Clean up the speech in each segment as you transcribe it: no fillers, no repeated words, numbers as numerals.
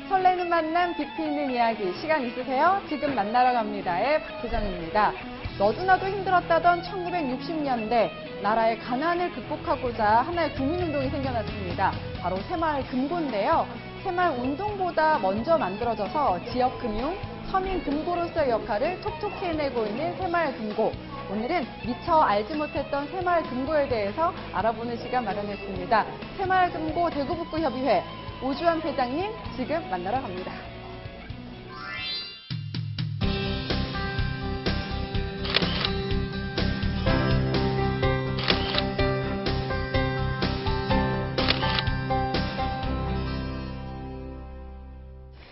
설레는 만남, 깊이 있는 이야기, 시간 있으세요? 지금 만나러 갑니다의 박혜정입니다. 너도나도 힘들었다던 1960년대, 나라의 가난을 극복하고자 하나의 국민운동이 생겨났습니다. 바로 새마을금고인데요. 새마을운동보다 먼저 만들어져서 지역금융, 서민금고로서의 역할을 톡톡히 해내고 있는 새마을금고. 오늘은 미처 알지 못했던 새마을금고에 대해서 알아보는 시간 마련했습니다. 새마을금고 대구북구협의회 오주환 회장님, 지금 만나러 갑니다.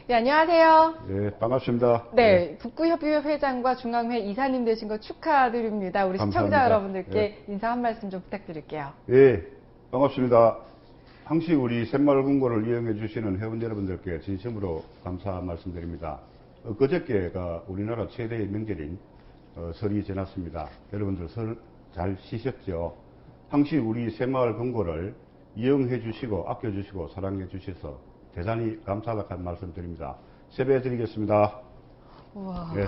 네, 안녕하세요. 네, 반갑습니다. 네, 북구협의회 회장과 중앙회 이사님 되신 거 축하드립니다. 우리 감사합니다. 시청자 여러분들께 네. 인사 한 말씀 좀 부탁드릴게요. 네, 반갑습니다. 항시 우리 새마을금고를 이용해 주시는 회원 여러분들께 진심으로 감사 말씀드립니다. 그저께가 우리나라 최대의 명절인 설이 지났습니다. 여러분들 설 잘 쉬셨죠? 항시 우리 새마을금고를 이용해 주시고 아껴 주시고 사랑해 주셔서 대단히 감사하다는 말씀 드립니다. 세배 드리겠습니다. 우와. 네.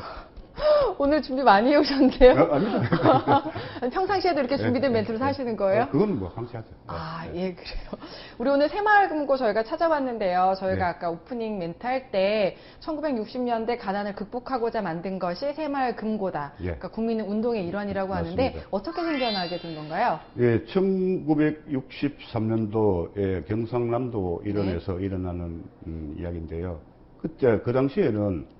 오늘 준비 많이 해오셨는데요? 아닙니다. 평상시에도 이렇게 준비된 멘트로 하시는 거예요? 그건 뭐 항시 하죠. 아, 네. 예, 그래요. 우리 오늘 새마을금고 저희가 찾아봤는데요. 저희가 네. 아까 오프닝 멘트 할 때 1960년대 가난을 극복하고자 만든 것이 새마을금고다. 예. 그러니까 국민의 운동의 일환이라고 하는데 맞습니다. 어떻게 생겨나게 된 건가요? 예, 1963년도에 경상남도 일원에서 일어나는 이야기인데요. 그때 그 당시에는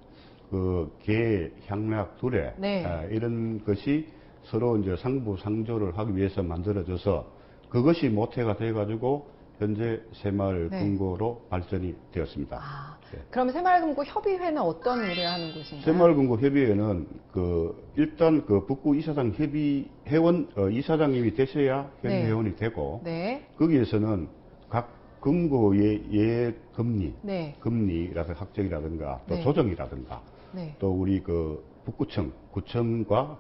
개, 향락, 두레 네. 이런 것이 서로 이제 상부상조를 하기 위해서 만들어져서 그것이 모태가 돼가지고 현재 새마을금고로 발전이 되었습니다. 아, 예. 그럼 새마을금고 협의회는 어떤 일을 하는 곳인가요? 새마을금고 협의회는 일단 북구 이사장 회원 이사장님이 되셔야 현 네. 회원이 되고 네. 거기에서는 각 금고의 예금리, 네. 금리라든가 학적이라든가 또 네. 조정이라든가 네. 또 우리 북구청, 구청과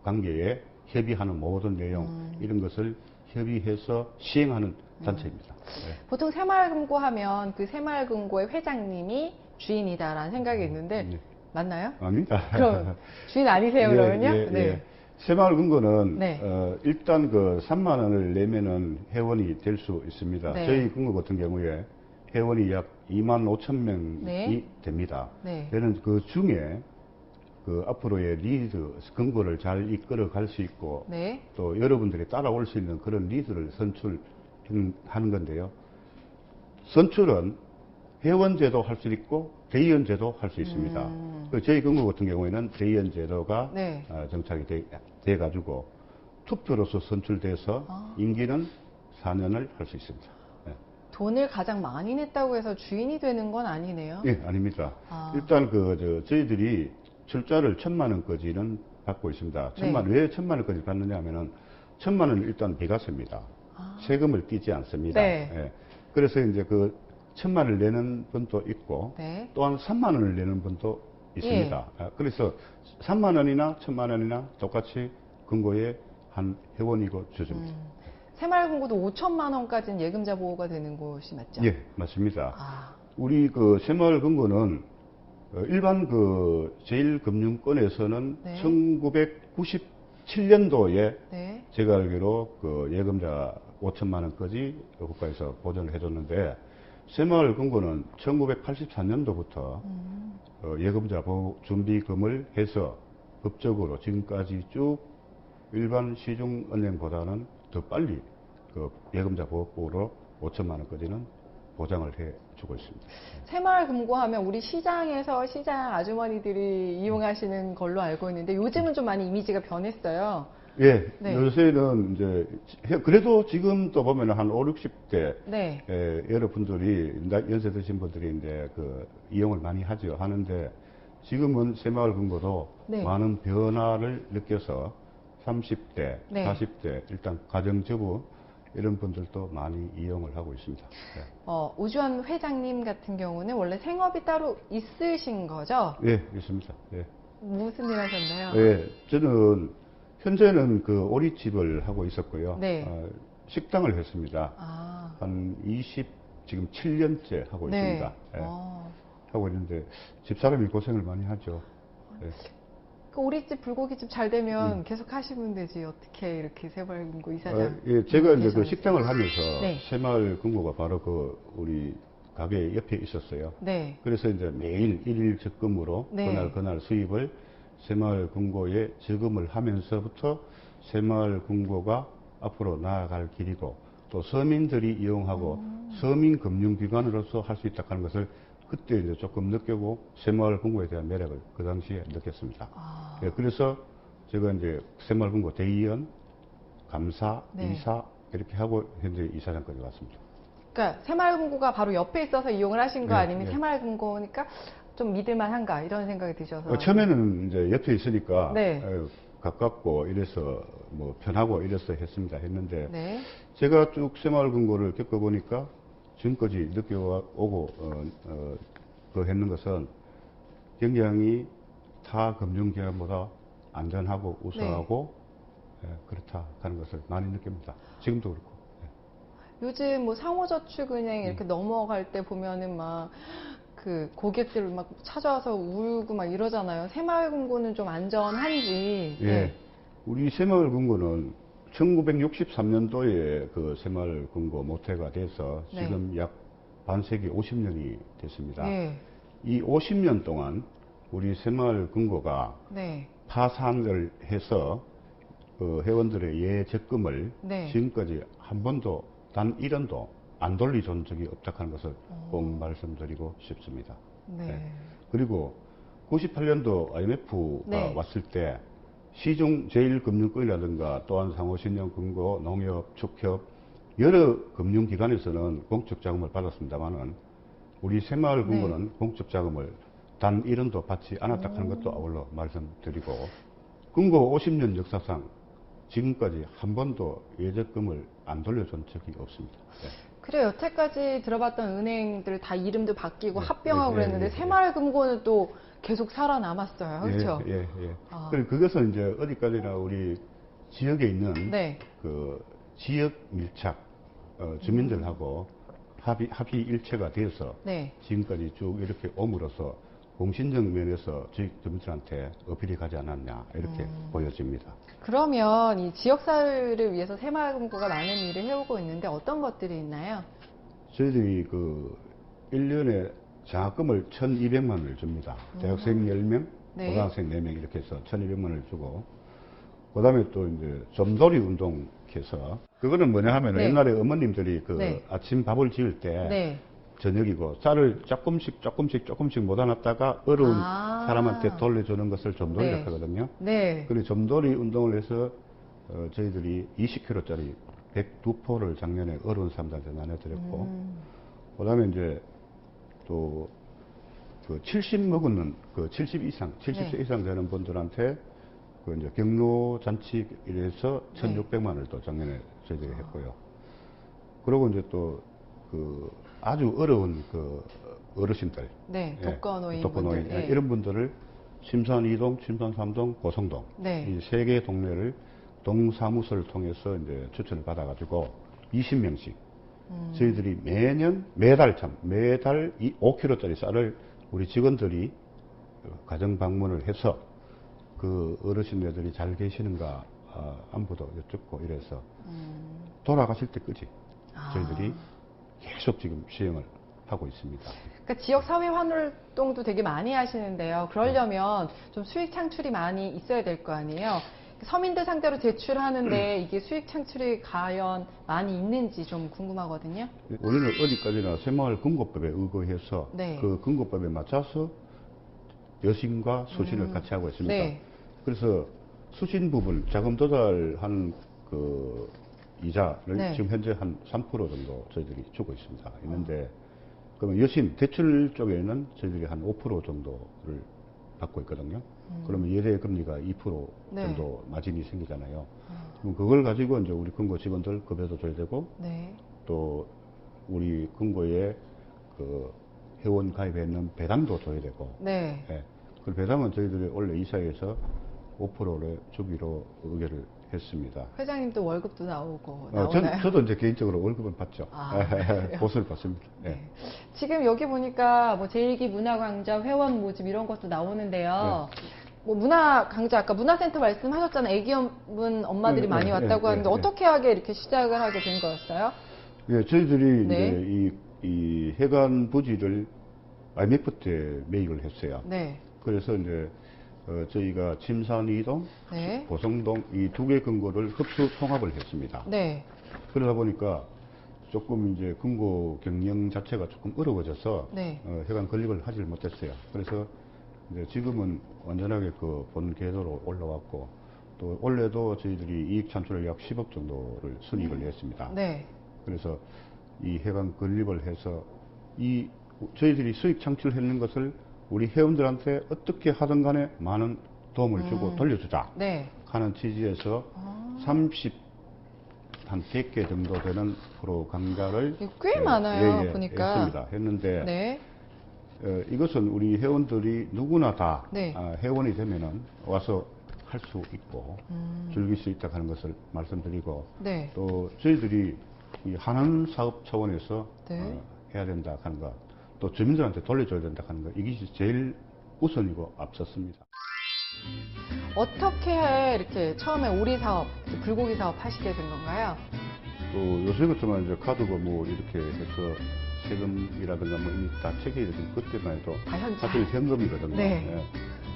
관계에 협의하는 모든 내용 이런 것을 협의해서 시행하는 단체입니다. 네. 보통 새마을금고 하면 그 새마을금고의 회장님이 주인이다라는 생각이 있는데 네. 맞나요? 아닙니다. 그럼 주인 아니세요, 예, 그러면요? 예, 네. 예. 새마을금고는 네. 일단 3만 원을 내면은 회원이 될 수 있습니다. 네. 저희 금고 같은 경우에 회원이 약 2만 5천 명이 네. 됩니다. 네. 저는 그 중에 앞으로의 리드, 금고를 잘 이끌어 갈 수 있고 네. 또 여러분들이 따라올 수 있는 그런 리드를 선출하는 건데요. 선출은 회원제도 할 수 있고 대의원제도 할 수 있습니다. 저희 금고 같은 경우에는 대의원제도가 네. 정착이 돼가지고 투표로서 선출돼서 임기는 4년을 할 수 있습니다. 네. 돈을 가장 많이 냈다고 해서 주인이 되는 건 아니네요. 예, 아닙니다. 아. 일단 저희들이 출자를 1,000만 원까지는 받고 있습니다. 네. 왜 1,000만 원까지 받느냐 하면은 1,000만 원은 일단 비과세입니다. 세금을 떼지 않습니다. 네. 예. 그래서 이제 1,000만 원을 내는 분도 있고 네. 또한 3만 원을 내는 분도 있습니다. 그래서 3만 원이나 1,000만 원이나 똑같이 금고에 한 회원이고 주줍니다. 새마을금고도 5천만 원까지는 예금자 보호가 되는 곳이 맞죠? 예, 맞습니다. 아, 우리 새마을금고는 일반 제1금융권에서는 네. 1997년도에 네. 제가 알기로 예금자 5천만 원까지 국가에서 보전을 해줬는데 새마을금고는 1984년도부터 예금자 보호 준비금을 해서 법적으로 지금까지 쭉 일반 시중은행보다는 더 빨리 예금자 보호법으로 5천만 원까지는 보장을 해주고 있습니다. 새마을금고 하면 우리 시장에서 시장 아주머니들이 이용하시는 걸로 알고 있는데 요즘은 좀 많이 이미지가 변했어요. 예, 네. 요새는 이제 그래도 지금 또 보면 한 5, 60대 네. 여러분들이 연세 드신 분들이 이제 이용을 많이 하는데 지금은 새마을금고도 네. 많은 변화를 느껴서 30대, 네. 40대 일단 가정주부 이런 분들도 많이 이용을 하고 있습니다. 네. 오주환 회장님 같은 경우는 원래 생업이 따로 있으신 거죠? 예, 있습니다. 예. 무슨 일 하셨나요? 예, 저는 현재는 오리집을 하고 있었고요. 네. 식당을 했습니다. 아, 한 지금 7년째 하고 네. 있습니다. 예. 하고 있는데 집사람이 고생을 많이 하죠. 예. 그 우리집 불고기집 잘 되면 계속 하시면 되지. 어떻게 이렇게 새마을금고 이사장. 예, 제가 이제 그 되셨는지. 식당을 하면서 네. 새마을금고가 바로 그 우리 가게 옆에 있었어요. 네. 그래서 이제 매일 일일 적금으로 네. 그날 수입을 새마을금고에 저금을 하면서부터 새마을금고가 앞으로 나아갈 길이고 또 서민들이 이용하고 서민금융기관으로서 할 수 있다 하는 것을 그때 이제 조금 느끼고 새마을금고에 대한 매력을 그 당시에 느꼈습니다. 예, 그래서 제가 이제 새마을금고 대의원, 감사, 네. 이사 이렇게 하고 현재 이사장까지 왔습니다. 그러니까 새마을금고가 바로 옆에 있어서 이용을 하신 거 네, 아니면 네. 새마을금고니까 좀 믿을만한가 이런 생각이 드셔서. 처음에는 이제 옆에 있으니까 네. 가깝고 이래서 뭐 편하고 이래서 했는데 네. 제가 쭉 새마을금고를 겪어보니까 지금까지 느껴오고 그 했는 것은 굉장히 타 금융기관보다 안전하고 우수하고 예, 그렇다 하는 것을 많이 느낍니다. 지금도 그렇고. 예. 요즘 뭐 상호저축은행 이렇게 넘어갈 때 보면은 막 그 고객들 막 찾아와서 울고 막 이러잖아요. 새마을금고는 좀 안전한지. 예. 네. 우리 새마을금고는 1963년도에 그 새마을금고 모태가 돼서 네. 지금 약 반세기 50년이 됐습니다. 네. 이 50년 동안 우리 새마을금고가 네. 파산을 해서 회원들의 예적금을 네. 지금까지 한 번도 단 1원도 안 돌려준 적이 없다 하는 것을 꼭 말씀드리고 싶습니다. 네. 네. 그리고 98년도 IMF가 네. 왔을 때 시중 제1금융권이라든가 또한 상호신용금고, 농협, 축협 여러 금융기관에서는 공적 자금을 받았습니다만은 우리 새마을금고는 네. 공적 자금을 단 1원도 받지 않았다 하는 것도 아울러 말씀드리고 금고 50년 역사상 지금까지 한 번도 예적금을 안 돌려준 적이 없습니다. 네. 그래 여태까지 들어봤던 은행들 다 이름도 바뀌고 네, 합병하고 네, 그랬는데 네, 네. 새마을금고는 또 계속 살아남았어요. 그렇죠? 예, 예, 예. 아. 그리고 그것은 이제 어디까지나 우리 지역에 있는 네. 그 지역 밀착 주민들하고 합의 일체가 돼서 네. 지금까지 쭉 이렇게 옴으로써 공신적 면에서 저희 주민들한테 어필이 가지 않았냐 이렇게 보여집니다. 그러면 이 지역사회를 위해서 새마을금고가 많은 일을 해오고 있는데 어떤 것들이 있나요? 저희들이 그 1년에 장학금을 1,200만 원을 줍니다. 대학생 10명, 네. 고등학생 4명 이렇게 해서 1,200만 원을 주고 그 다음에 또 이제 점돌이 운동 해서 그거는 뭐냐 하면 네. 옛날에 어머님들이 그 네. 아침 밥을 지을 때 네. 저녁이고 쌀을 조금씩 모아놨다가 어려운 아. 사람한테 돌려주는 것을 점돌이라고 네. 하거든요. 네. 그리고 점돌이 운동을 해서 저희들이 20kg짜리 102포를 작년에 어려운 사람들한테 나눠드렸고 그 다음에 이제 또 그 70 먹는 그 70 이상, 70세 네. 이상 되는 분들한테 그 이제 경로잔치 이래서 네. 1,600만 원을 또 작년에 저희들이 했고요. 그리고 이제 또 그 아주 어려운 그 어르신들. 네. 예, 독거노인 독거노인, 분들. 예, 예. 이런 분들을 심산 2동, 심산 3동, 고성동. 네. 이 세 개의 동네를 동사무소를 통해서 이제 추천을 받아가지고 20명씩 저희들이 매달 5kg짜리 쌀을 우리 직원들이 가정 방문을 해서 그 어르신네들이 잘 계시는가 안부도 여쭙고 이래서 돌아가실 때까지 저희들이 계속 지금 시행을 하고 있습니다. 그러니까 지역 사회 활동도 되게 많이 하시는데요. 그러려면 좀 수익 창출이 많이 있어야 될 거 아니에요. 서민들 상대로 제출하는데 이게 수익 창출이 과연 많이 있는지 좀 궁금하거든요. 우리는 어디까지나 새마을금고법에 의거해서 네. 그 금고법에 맞춰서 여신과 수신을 같이 하고 있습니다. 네. 그래서 수신 부분 자금 조달한 그 이자를 네. 지금 현재 한 3% 정도 저희들이 주고 있는데 그러면 여신 대출 쪽에는 저희들이 한 5% 정도를 받고 있거든요. 그러면 예대 금리가 2% 네. 정도 마진이 생기잖아요. 그럼 그걸 가지고 이제 우리 금고 직원들 급여도 줘야 되고 네. 또 우리 금고에 그 회원 가입해 있는 배당도 줘야 되고. 네. 예. 그 배당은 저희들이 원래 이사회에서 5%를 주기로 의결을 했습니다. 회장님도 월급도 나오고 전, 나오나요? 저도 이제 개인적으로 월급은 받죠. 아, 그래요? 보수를 받습니다. 예. 네. 지금 여기 보니까 뭐 제1기 문화강좌 회원 모집 이런 것도 나오는데요. 뭐 문화강좌 아까 문화센터 말씀하셨잖아요. 애기 없는 엄마들이 많이 왔다고 하는데 어떻게 하게 이렇게 시작을 하게 된 거였어요? 예, 저희들이 네. 이제 이 해관 부지를 IMF 때 매입을 했어요. 네. 그래서 이제 저희가 침산 2동, 네. 보성동 이 두 개 근거를 흡수 통합을 했습니다. 네. 그러다 보니까 조금 이제 근거 경영 자체가 조금 어려워져서 네. 해관 건립을 하질 못했어요. 그래서 이제 지금은 완전하게 그 본 궤도로 올라왔고 또 올해도 저희들이 이익 창출을 약 10억 정도를 순이익을 냈습니다. 네. 그래서 이 해관 건립을 해서 이 저희들이 수익 창출했는 것을 우리 회원들한테 어떻게 하든 간에 많은 도움을 주고 돌려주자 네. 하는 취지에서 한 100개 정도 되는 프로 강좌를 꽤 많아요, 보니까. 했습니다. 했는데 네. 이것은 우리 회원들이 누구나 다 네. 회원이 되면은 와서 할 수 있고 즐길 수 있다 하는 것을 말씀드리고 네. 또 저희들이 이 한원 사업 차원에서 네. 해야 된다 하는 것, 또 주민들한테 돌려줘야 된다 하는 것, 이것이 제일 우선이고 앞섰습니다. 어떻게 이렇게 처음에 오리 사업, 불고기 사업 하시게 된 건가요? 또 요새 같으면 이제 카드가 뭐 이렇게 해서 세금이라든가 뭐 이미 다 체결이 된 그때만 해도 다 현찰. 사실 현금이거든요. 네. 예.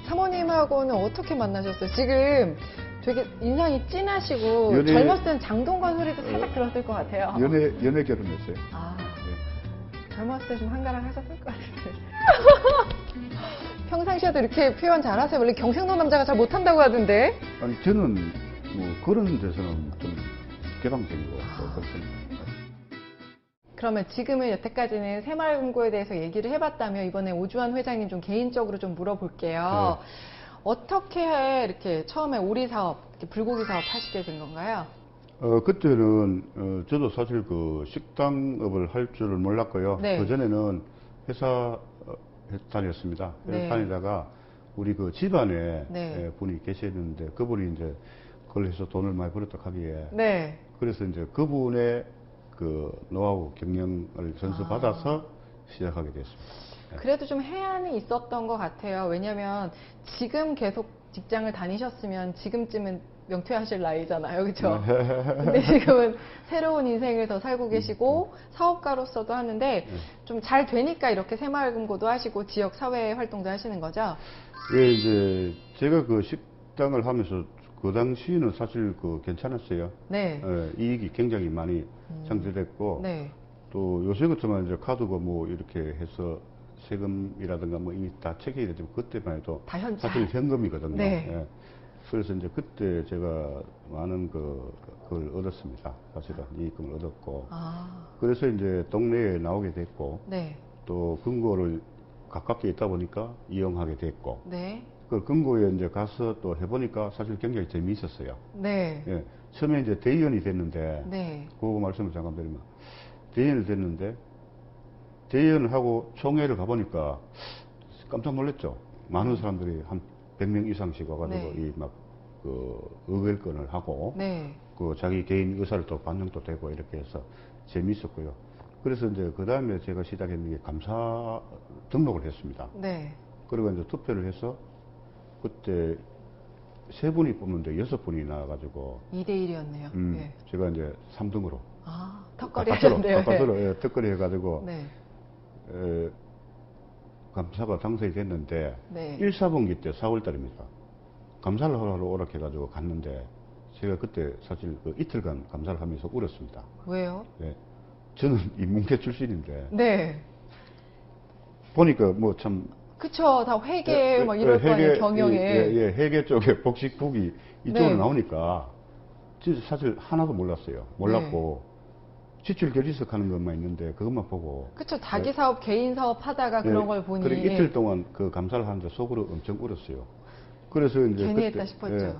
사모님하고는 어떻게 만나셨어요? 지금 되게 인상이 진하시고 연애- 젊었을 때는 장동건 소리도 살짝 들었을 것 같아요. 연애 결혼했어요. 아, 예. 젊었을 때 좀 한가랑 하셨을 것 같은데. 평상시에도 이렇게 표현 잘하세요. 원래 경상도 남자가 잘 못한다고 하던데. 아니 저는 뭐 그런 데서는 좀 개방적이고 또 그렇습니다. 그러면 지금은 여태까지는 새마을금고에 대해서 얘기를 해봤다면 이번에 오주환 회장님 좀 개인적으로 좀 물어볼게요. 네. 어떻게 이렇게 처음에 오리 사업, 이렇게 불고기 사업 하시게 된 건가요? 그때는 저도 사실 그 식당업을 할 줄을 몰랐고요. 네. 그 전에는 회사 다녔습니다. 회사 네. 다니다가 우리 그 집안에 네. 분이 계셨는데 그분이 이제 그걸 해서 돈을 많이 벌었다 하기에 네. 그래서 이제 그분의 그 노하우 경영을 전수받아서 시작하게 됐습니다. 그래도 좀 해안이 있었던 것 같아요. 왜냐면 지금 계속 직장을 다니셨으면 지금쯤은 명퇴하실 나이잖아요. 그렇죠? 근데 지금은 새로운 인생을 더 살고 계시고 사업가로서도 하는데 좀 잘 되니까 이렇게 새마을금고도 하시고 지역 사회 활동도 하시는 거죠? 예, 이제 제가 그 식당을 하면서 그 당시에는 사실 그 괜찮았어요. 네. 이익이 굉장히 많이 창출됐고 네. 또 요새 같으면 이제 카드가 뭐 이렇게 해서 세금이라든가 뭐 이미 다 체결이 되면 그때만 해도 다 현찰. 사실 현금이거든요. 네. 예. 그래서 이제 그때 제가 많은 그걸 얻었습니다. 사실은 이익금을 얻었고 아, 그래서 이제 동네에 나오게 됐고 네. 또 금고를 가깝게 있다 보니까 이용하게 됐고 네. 그 금고에 이제 가서 또 해보니까 사실 굉장히 재미있었어요. 네. 예. 처음에 이제 대의원이 됐는데 네. 그 말씀을 잠깐 드리면 대의원이 됐는데 대의원을 하고 총회를 가보니까 깜짝 놀랐죠. 많은 사람들이 한 100명 이상씩 와가지고 네. 이 막 그 의결권을 하고 네. 그 자기 개인 의사를 또 반영도 되고 이렇게 해서 재미있었고요. 그래서 이제 그 다음에 제가 시작했는 게 감사 등록을 했습니다. 네. 그리고 이제 투표를 해서 그때 3분이 뽑는데 6분이 나와가지고 2대1이었네요. 네. 제가 이제 3등으로 아, 턱걸이 하셨네요. 바깥으로 예, 턱걸이 해가지고 네. 감사가 당선이 됐는데 네. 1, 4분기 때 4월 달입니다. 감사를 하러 오라고 해가지고 갔는데 제가 그때 사실 그 이틀간 감사를 하면서 울었습니다. 왜요? 예. 저는 인문계 출신인데 네. 보니까 뭐 참 그쵸. 다 회계 막 이럴 거 아니에요. 경영에. 예, 회계 쪽에 복식국이 이쪽으로 네. 나오니까 진짜 사실 하나도 몰랐어요. 몰랐고 지출 결의석 하는 것만 있는데 그것만 보고 그쵸. 자기 사업, 개인 사업 하다가 그런 걸 보니. 그래 이틀 동안 그 감사를 하는데 속으로 엄청 울었어요. 그래서 이제 괜히 그때, 했다 싶었죠.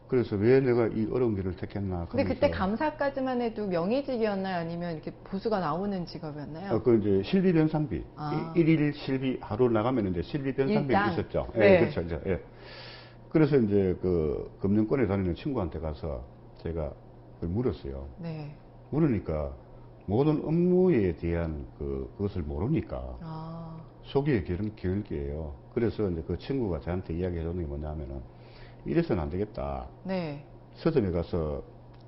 그래서 왜 내가 이 어려운 길을 택했나. 근데 그때 하면서 감사까지만 해도 명의직이었나요? 아니면 이렇게 보수가 나오는 직업이었나요? 그 이제 실비 변상비. 아. 일일 실비 하루 나가면 이제 실비 변상비가 일당. 있었죠. 네. 그렇죠. 이제, 그래서 이제 그 금융권에 다니는 친구한테 가서 제가 그걸 물었어요. 네. 물으니까 모든 업무에 대한 그것을 모르니까 아, 속이 기울게요. 그래서 이제 그 친구가 저한테 이야기해 주는 게 뭐냐면은 이래서는 안 되겠다. 네. 서점에 가서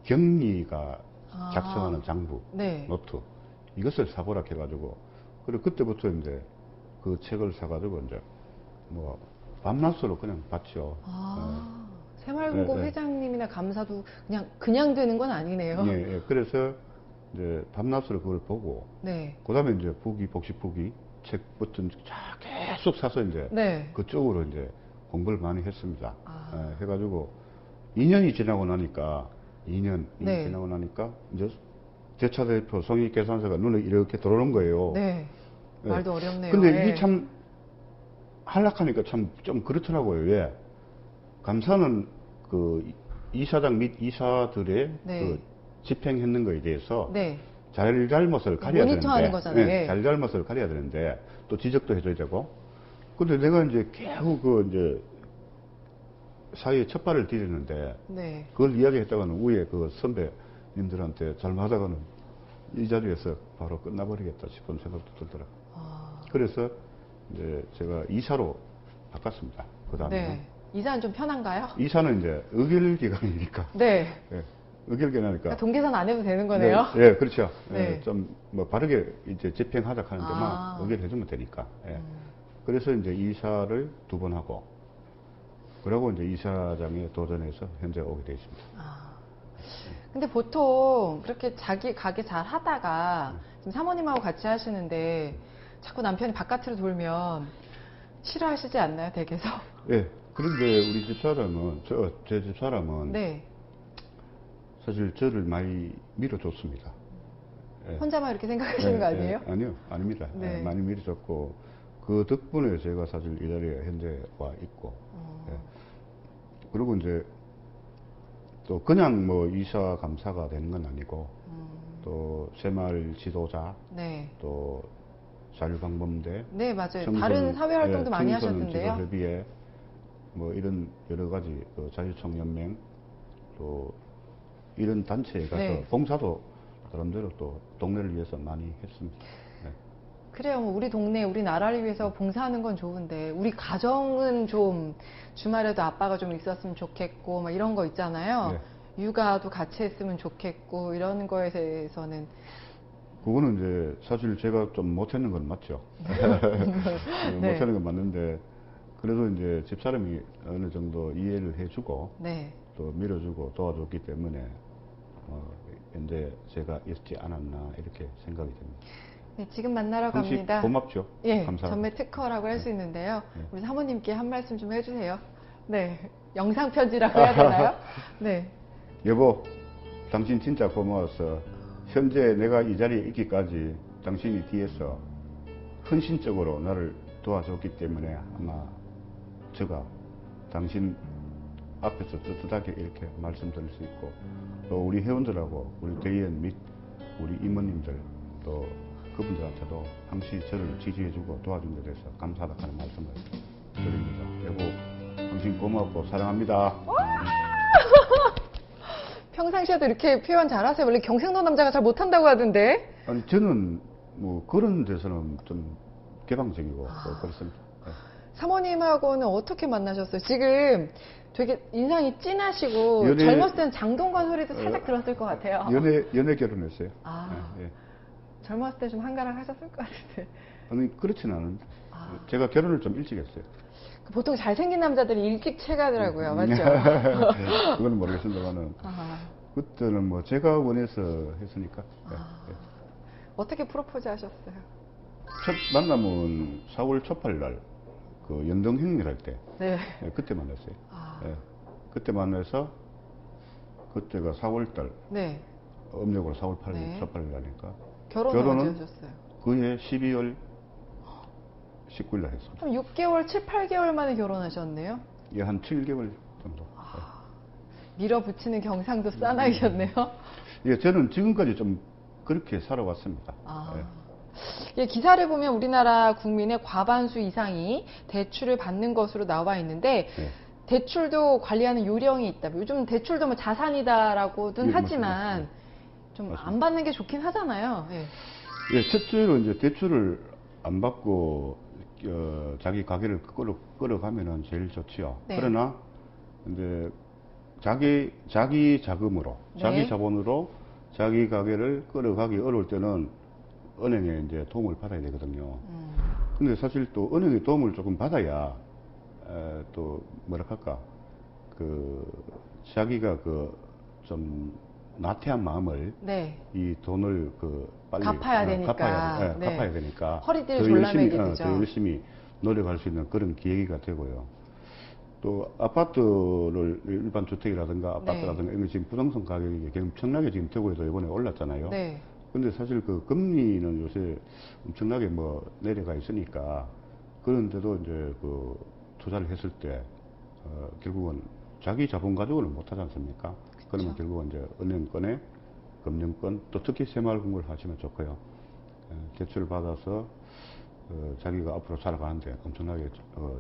경리가 아, 작성하는 장부, 네. 노트 이것을 사보라 해가지고 그리고 그때부터 이제 그 책을 사가지고 이제 뭐 밤낮으로 그냥 봤죠. 아, 새마을금고 네, 네. 회장님이나 감사도 그냥 되는 건 아니네요. 예, 예. 그래서 이제 밤낮으로 그걸 보고 네. 그다음에 이제 복식 후기 책 버튼 쫙 계속 사서 이제 네. 그쪽으로 이제 공부를 많이 했습니다. 아. 예, 해가지고 2년이 지나고 나니까 2년 네. 지나고 나니까 이제 제차 대표 송익 계산서가 눈에 이렇게 들어오는 거예요. 네. 예. 말도 어렵네요. 근데 예. 이게 참 한락하니까 참 좀 그렇더라고요. 왜? 감사는 그 이사장 및 이사들의 네. 그 집행했는 거에 대해서 네. 잘잘못을 가려야 모니터하는 되는데, 거잖아요. 네, 예. 잘잘못을 가려야 되는데 또 지적도 해줘야 되고. 근데 내가 이제 계속 그 이제 사회에 첫 발을 디뎠는데 네. 그걸 이야기했다가는 위에 그 선배님들한테 잘못하다가는 이 자리에서 바로 끝나버리겠다 싶은 생각도 들더라고요. 아, 그래서 이제 제가 이사로 바꿨습니다. 그 다음에 네. 이사는 좀 편한가요? 이사는 이제 의결기관이니까. 네. 예, 의결기관이니까. 그러니까 동계산 안 해도 되는 거네요. 네, 예, 그렇죠. 네. 예, 좀 뭐 바르게 이제 집행하자 하는 데만 아. 의결해주면 되니까. 예. 그래서 이제 이사를 2번 하고, 그러고 이제 이사장에 도전해서 현재 오게 되어 있습니다. 아. 근데 보통 그렇게 자기 가게 잘 하다가 지금 사모님하고 같이 하시는데 자꾸 남편이 바깥으로 돌면 싫어하시지 않나요, 댁에서? 예. 그런데 우리 집사람은, 제 집사람은 네. 사실 저를 많이 밀어줬습니다. 예. 혼자만 이렇게 생각하시는 거 아니에요? 아니요, 아닙니다. 네. 예, 많이 밀어줬고, 그 덕분에 제가 사실 이 자리에 현재 와 있고, 예. 그리고 이제 또 그냥 뭐 이사 감사가 되는 건 아니고, 또 새마을 지도자, 네. 또 자율방범대, 네, 맞아요. 다른 사회 활동도 많이 청소년 하셨던데요. 지도협의회, 뭐 이런 여러 가지 그 자유총연맹, 또 이런 단체에 가서 네. 봉사도 나름대로 또 동네를 위해서 많이 했습니다. 네. 그래요. 뭐 우리 동네, 우리 나라를 위해서 봉사하는 건 좋은데 우리 가정은 좀 주말에도 아빠가 좀 있었으면 좋겠고 막 이런 거 있잖아요. 네. 육아도 같이 했으면 좋겠고 이런 거에 대해서는 그거는 이제 사실 제가 좀 못했는 건 맞죠. 네. 못하는 건 맞는데 그래도 이제 집사람이 어느 정도 이해를 해주고 네. 또 밀어주고 도와줬기 때문에 현재 제가 있지 않았나 이렇게 생각이 됩니다. 네, 지금 만나러 항상 갑니다. 고맙죠. 예, 감사합니다. 전매 특허라고 할 수 네. 있는데요. 네. 우리 사모님께 한 말씀 좀 해주세요. 네, 영상 편지라고 해야 되나요? 네, 여보, 당신 진짜 고마웠어. 현재 내가 이 자리에 있기까지 당신이 뒤에서 헌신적으로 나를 도와줬기 때문에 아마 제가 당신 앞에서 떳떳하게 이렇게 말씀드릴 수 있고 또 우리 회원들하고 우리 대의원 및 우리 임원님들 또 그분들한테도 항시 저를 지지해주고 도와준 데 대해서 감사하다는 말씀을 드립니다. 여보, 당신 고맙고 사랑합니다. 평상시에도 이렇게 표현 잘하세요. 원래 경상도 남자가 잘 못한다고 하던데. 아니 저는 뭐 그런 데서는 좀 개방적이고 또 그렇습니다. 네. 사모님하고는 어떻게 만나셨어요? 지금 되게 인상이 진하시고 연애- 젊었을 때는 장동건 소리도 살짝 들었을 것 같아요. 연애 결혼했어요. 아. 네, 예. 젊었을 때 좀 한가락 하셨을 것 같은데. 아니 그렇지는 않은데 아. 제가 결혼을 좀 일찍 했어요. 보통 잘생긴 남자들이 일찍 체가더라고요. 맞죠? 그건 모르겠습니다만은 아. 그때는 뭐 제가 원해서 했으니까. 예, 예. 어떻게 프로포즈 하셨어요? 첫 만남은 4월 초팔 날그 연등 행렬할 때 네. 예, 그때 만났어요. 아. 예. 그때 만나서 그때가 4월 달 네. 음력으로 4월 8일 네. 초팔 날이니까 결혼은 언제 하셨어요? 그해 12월 19일 날 했습니다. 그럼 6개월, 7, 8개월 만에 결혼하셨네요? 예, 한 7개월 정도. 밀어붙이는 경상도 사나이셨네요? 예, 저는 지금까지 좀 그렇게 살아왔습니다. 아. 예. 예, 기사를 보면 우리나라 국민의 과반수 이상이 대출을 받는 것으로 나와 있는데 예. 대출도 관리하는 요령이 있다. 요즘 대출도 뭐 자산이다라고는 예, 하지만 맞습니다. 좀 안 맞습니다. 받는 게 좋긴 하잖아요. 예. 예, 첫째로 이제 대출을 안 받고 자기 가게를 끌어가면은 제일 좋지요. 네. 그러나 이제 자기 자금으로, 네. 자기 자본으로 자기 가게를 끌어가기 어려울 때는 은행에 이제 도움을 받아야 되거든요. 근데 사실 또 은행의 도움을 조금 받아야 또 뭐라 할까 그 자기가 그 좀 나태한 마음을 네. 이 돈을 빨리 갚아야 되니까. 네. 갚아야 되니까 허리띠를 더 졸라매게 열심히, 되죠. 더 열심히 노력할 수 있는 그런 계기가 되고요. 또 아파트를 일반 주택이라든가 아파트라든가 이런 거 지금 부동산 가격이 엄청나게 지금 대구에도 이번에 올랐잖아요. 네. 근데 사실 그 금리는 요새 엄청나게 뭐 내려가 있으니까 그런데도 이제 그 투자를 했을 때 결국은 자기 자본 가지고는 못 하지 않습니까? 그러면 결국은 이제 은행권에 금융권 또 특히 새마을금고를 하시면 좋고요. 대출을 받아서 자기가 앞으로 살아가는데 엄청나게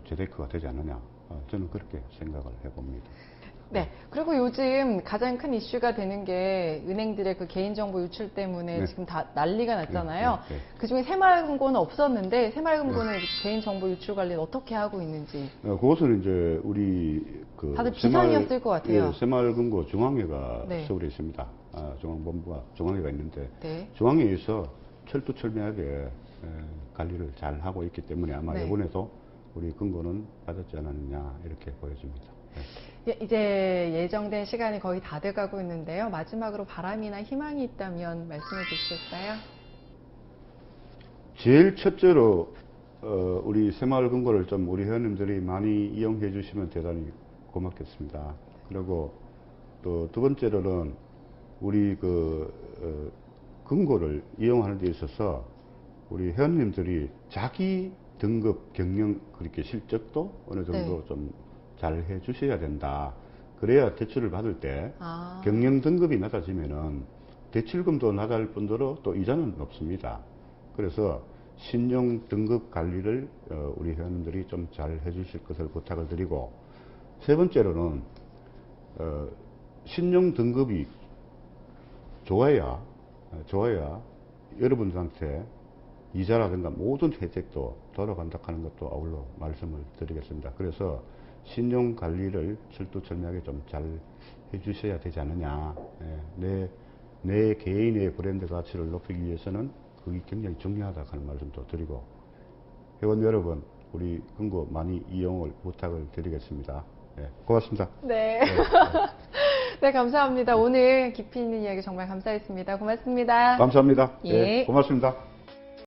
재테크가 되지 않느냐. 저는 그렇게 생각을 해봅니다. 네. 그리고 요즘 가장 큰 이슈가 되는 게 은행들의 그 개인정보 유출 때문에 네. 지금 다 난리가 났잖아요. 네, 네. 그중에 새마을금고는 없었는데 새마을금고는 개인정보 유출 관리를 어떻게 하고 있는지. 그것은 이제 우리 다들 비상이었을 것 같아요. 예, 새마을금고 중앙회가 네. 서울에 있습니다. 중앙본부가 중앙회가 있는데 네. 중앙회에서 철두철미하게 관리를 잘 하고 있기 때문에 아마 네. 이번에도 우리 금고는 받았지 않았느냐 이렇게 보여집니다. 네. 이제 예정된 시간이 거의 다 돼가고 있는데요. 마지막으로 바람이나 희망이 있다면 말씀해 주시겠어요? 제일 첫째로 우리 새마을금고를 좀 우리 회원님들이 많이 이용해 주시면 대단히 고맙겠습니다. 그리고 또 두 번째로는 우리 금고를 이용하는 데 있어서 우리 회원님들이 자기 등급 경영 그렇게 실적도 어느 정도 네. 좀 잘 해 주셔야 된다. 그래야 대출을 받을 때 아. 경영 등급이 낮아지면은 대출금도 낮을 뿐더러 또 이자는 높습니다. 그래서 신용 등급 관리를 우리 회원님들이 좀 잘 해주실 것을 부탁을 드리고, 세 번째로는 신용 등급이 좋아야 여러분들한테 이자라든가 모든 혜택도 돌아간다 하는 것도 아울러 말씀을 드리겠습니다. 그래서 신용 관리를 철두철미하게 좀 잘 해주셔야 되지 않느냐. 내 개인의 브랜드 가치를 높이기 위해서는 그게 굉장히 중요하다 하는 말씀도 드리고, 회원 여러분, 우리 금고 많이 이용을 부탁을 드리겠습니다. 고맙습니다. 네. 네, 감사합니다. 오늘 깊이 있는 이야기 정말 감사했습니다. 고맙습니다. 감사합니다. 예. 고맙습니다.